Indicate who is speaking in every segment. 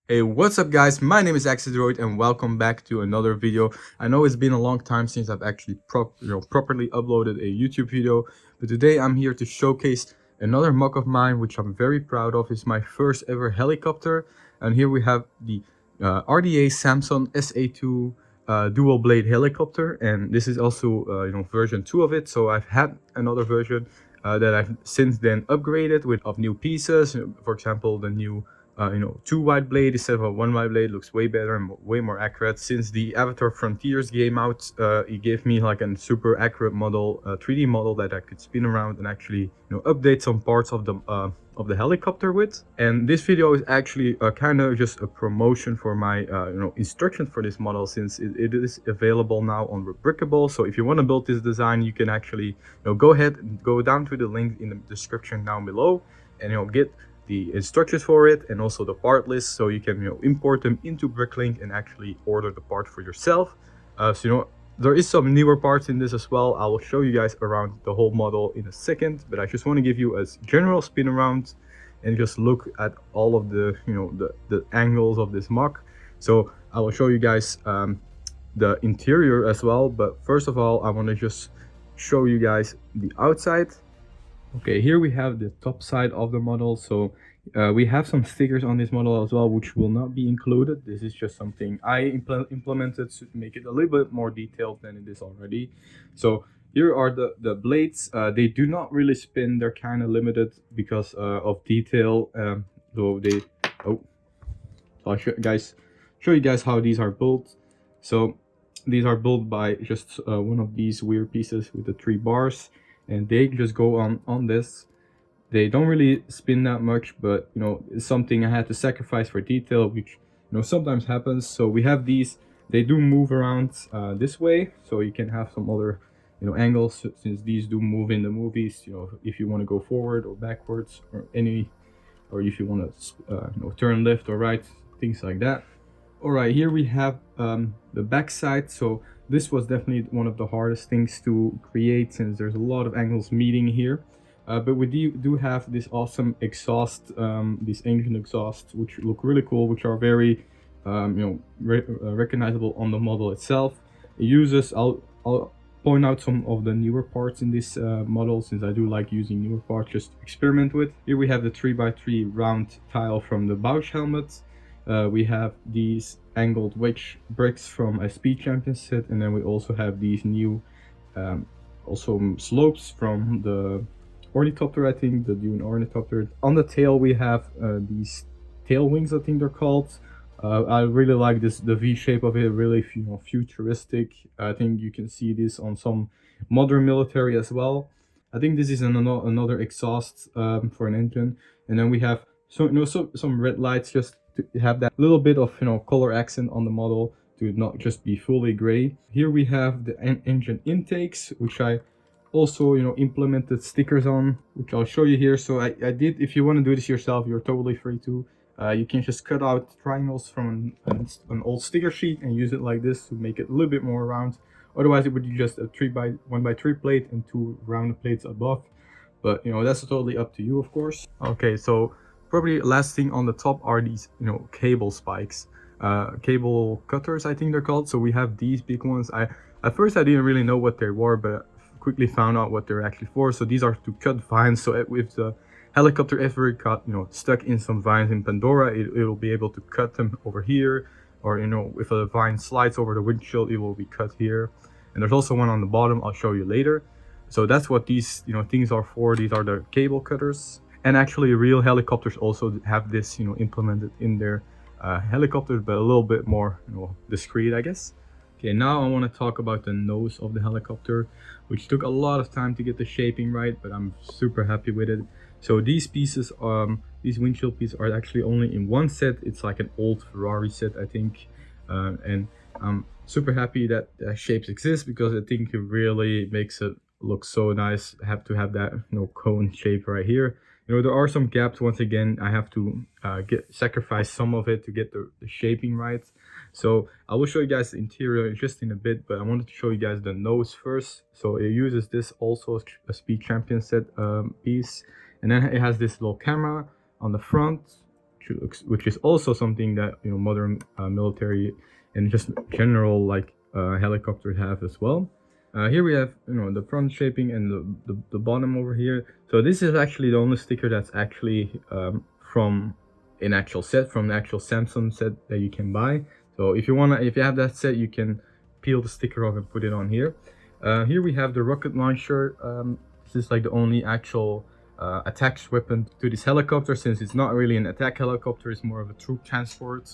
Speaker 1: Hey, what's up guys? My name is Axidroid and welcome back to another video. I know it's been a long time since I've actually properly uploaded a YouTube video, but today I'm here to showcase another mock of mine which I'm very proud of. It's my first ever helicopter, and here we have the RDA Samson SA-2 dual blade helicopter, and this is also version 2 of it. So I've had another version that I've since then upgraded with new pieces. For example, the new 2 wide blade instead of a 1 wide blade looks way better and way more accurate. Since the Avatar Frontiers came out, it gave me like a super accurate model, 3D model that I could spin around and actually update some parts of the helicopter with. And this video is actually kind of just a promotion for my instructions for this model, since it is available now on Rebrickable. So if you want to build this design, you can actually go ahead and go down to the link in the description down below and get the instructions for it and also the part list, so you can import them into Bricklink and actually order the part for yourself. So there is some newer parts in this as well. I will show you guys around the whole model in a second, but I just want to give you a general spin around and just look at all of the the angles of this mock. So I will show you guys the interior as well, but first of all I want to just show you guys the outside. Okay, here we have the top side of the model. So we have some stickers on this model as well, which will not be included. This is just something I implemented to make it a little bit more detailed than it is already. So here are the blades. They do not really spin. They're kind of limited because of detail. So they, so I'll show you guys how these are built. So these are built by just one of these weird pieces with the 3 bars. And they just go on this. They don't really spin that much, but it's something I had to sacrifice for detail, which sometimes happens. So we have these. They do move around this way, so you can have some other angles, since these do move in the movies. If you want to go forward or backwards or if you want to turn left or right, things like that. All right, here we have the back side. So this was definitely one of the hardest things to create, since there's a lot of angles meeting here. But we do have this awesome exhaust, these engine exhausts, which look really cool, which are very recognizable on the model itself. It uses, I'll point out some of the newer parts in this model, since I do like using newer parts just to experiment with. Here we have the 3x3 round tile from the Bausch helmet. We have these angled wedge bricks from a Speed Champion set, and then we also have these new also slopes from the Ornithopter, I think, the Dune Ornithopter. On the tail we have these tail wings, I think they're called. I really like the V shape of it, really futuristic. I think you can see this on some modern military as well. I think this is another exhaust for an engine. And then we have some red lights, just to have that little bit of color accent on the model, to not just be fully gray. Here we have the engine intakes, which I also implemented stickers on, which I'll show you here. So I did, if you want to do this yourself, you're totally free to. You can just cut out triangles from an old sticker sheet and use it like this to make it a little bit more round. Otherwise it would be just a 1x3 plate and 2 round plates above, but that's totally up to you, of course. Okay, so probably last thing on the top are these cable spikes, cable cutters, I think they're called. So we have these big ones. At first I didn't really know what they were, but quickly found out what they're actually for. So these are to cut vines. So if the helicopter ever got stuck in some vines in Pandora, it'll be able to cut them over here, or if a vine slides over the windshield, it will be cut here. And there's also one on the bottom, I'll show you later. So that's what these things are for. These are the cable cutters. And actually real helicopters also have this implemented in their helicopters, but a little bit more discreet, I guess. Okay, now I want to talk about the nose of the helicopter, which took a lot of time to get the shaping right, but I'm super happy with it. So these pieces, these windshield pieces are actually only in one set. It's like an old Ferrari set, I think. And I'm super happy that shapes exist, because I think it really makes it look so nice. I have to have that cone shape right here. There are some gaps. Once again, I have to sacrifice some of it to get the shaping right. So I will show you guys the interior just in a bit, but I wanted to show you guys the nose first. So it uses this also a Speed Champion set piece, and then it has this little camera on the front, which is also something that modern military and just general like helicopters have as well. Here we have the front shaping and the bottom over here. So this is actually the only sticker that's actually from an actual set, from the actual Samson set that you can buy. So if you have that set, you can peel the sticker off and put it on here. Here we have the rocket launcher. This is like the only actual attached weapon to this helicopter, since it's not really an attack helicopter, it's more of a troop transport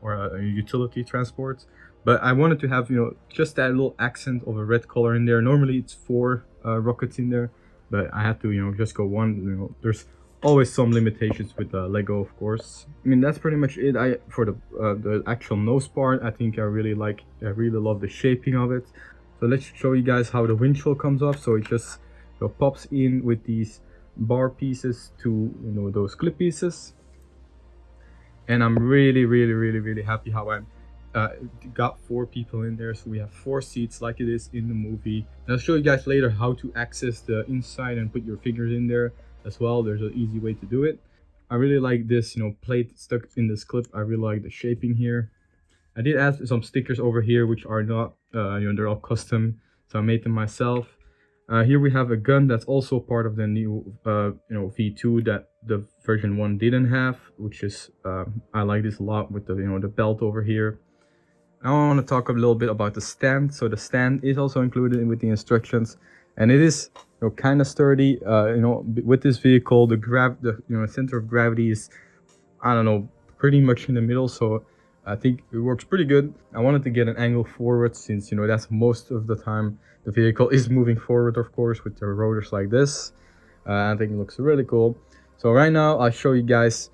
Speaker 1: or a utility transport. But I wanted to have just that little accent of a red color in there. Normally it's 4 rockets in there, but I had to just go 1. There's always some limitations with Lego, of course. I mean, that's pretty much it. For the actual nose part, I think I really love the shaping of it. So let's show you guys how the windshield comes off. So it just pops in with these bar pieces to those clip pieces, and I'm really happy how I got 4 people in there, so we have 4 seats like it is in the movie. And I'll show you guys later how to access the inside and put your figures in there as well. There's an easy way to do it. I really like this plate stuck in this clip. I really like the shaping here. I did add some stickers over here which are not they're all custom, so I made them myself. Here we have a gun that's also part of the new V2 that the version 1 didn't have, which is I like this a lot with the the belt over here. Now I want to talk a little bit about the stand. So the stand is also included with the instructions, and it is kind of sturdy. With this vehicle, the center of gravity is, I don't know, pretty much in the middle, so I think it works pretty good. I wanted to get an angle forward, since that's most of the time the vehicle is moving forward, of course, with the rotors like this. I think it looks really cool. So right now I'll show you guys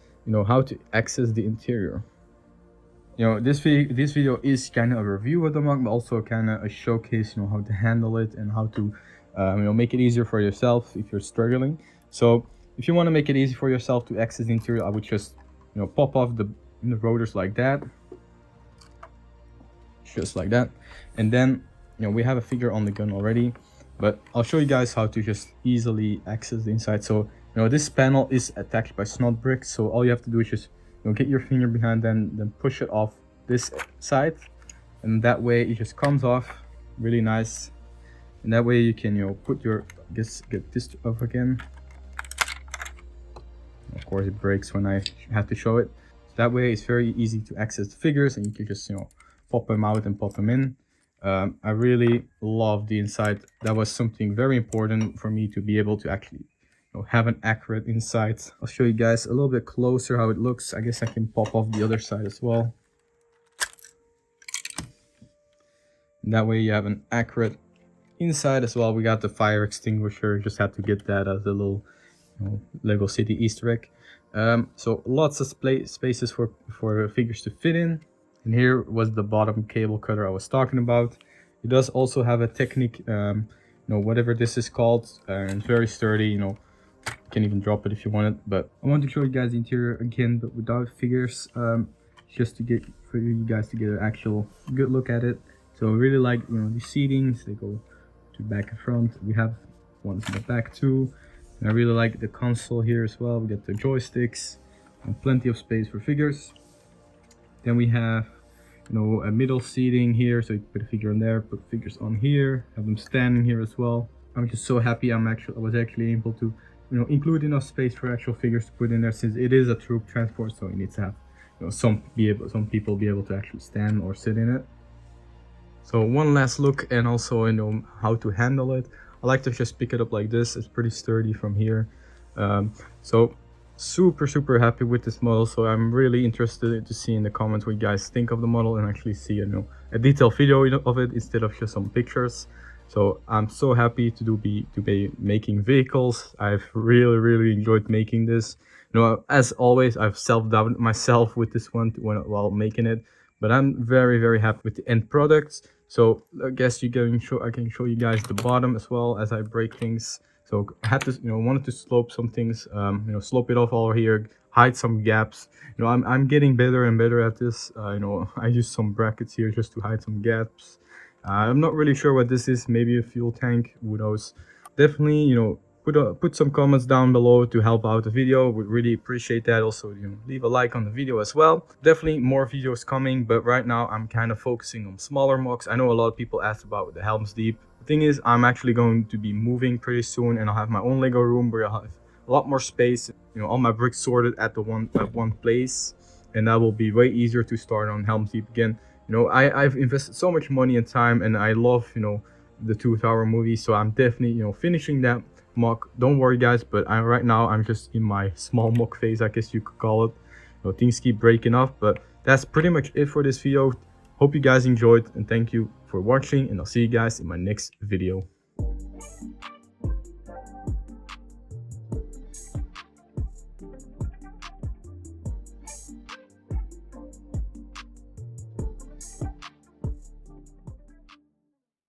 Speaker 1: how to access the interior. This video is kind of a review of the MOC, but also kind of a showcase how to handle it and how to make it easier for yourself if you're struggling. So if you want to make it easy for yourself to access the interior, I would just pop off the rotors like that, just like that, and then we have a figure on the gun already, but I'll show you guys how to just easily access the inside. So this panel is attached by snot bricks, so all you have to do is just get your finger behind, then push it off this side, and that way it just comes off really nice. And that way you can put your get this off again. Of course it breaks when I have to show it. So that way it's very easy to access the figures, and you can just pop them out and pop them in. I really love the inside. That was something very important for me, to be able to actually have an accurate inside. I'll show you guys a little bit closer how it looks. I guess I can pop off the other side as well. And that way you have an accurate inside as well. We got the fire extinguisher, just had to get that as a little Lego City Easter egg. So lots of spaces for figures to fit in. And here was the bottom cable cutter I was talking about. It does also have a technique, whatever this is called, and it's very sturdy. You can even drop it if you want it. But I want to show you guys the interior again, but without figures, just to get for you guys to get an actual good look at it. So I really like the seatings. They go to back and front. We have ones in the back too. And I really like the console here as well. We got the joysticks and plenty of space for figures. Then we have a middle seating here, so you can put a figure on there, put figures on here, have them standing here as well. I'm just so happy I was actually able to include enough space for actual figures to put in there, since it is a troop transport, so you need to have some people be able to actually stand or sit in it. So one last look, and also how to handle it. I like to just pick it up like this. It's pretty sturdy from here. So super happy with this model. So I'm really interested to see in the comments what you guys think of the model, and actually see a detailed video of it instead of just some pictures. So I'm so happy to be making vehicles. I've really enjoyed making this. As always, I've self-doubted myself with this one while making it, but I'm very happy with the end products. So I guess I can show you guys the bottom as well as I break things. So I had to wanted to slope some things, slope it off all here, hide some gaps. I'm getting better and better at this. I use some brackets here just to hide some gaps. I'm not really sure what this is. Maybe a fuel tank, who knows. Definitely put some comments down below to help out the video. Would really appreciate that. Also, leave a like on the video as well. Definitely more videos coming, but right now I'm kind of focusing on smaller mocks. I know a lot of people asked about the Helm's Deep. The thing is, I'm actually going to be moving pretty soon, and I'll have my own Lego room where I'll have a lot more space, all my bricks sorted at one place, and that will be way easier to start on Helm's Deep again. I've invested so much money and time, and I love the Two Tower movie, so I'm definitely finishing that mock. Don't worry guys, but right now I'm just in my small mock phase, I guess you could call it. Things keep breaking off, but that's pretty much it for this video. Hope you guys enjoyed, and thank you for watching, and I'll see you guys in my next video.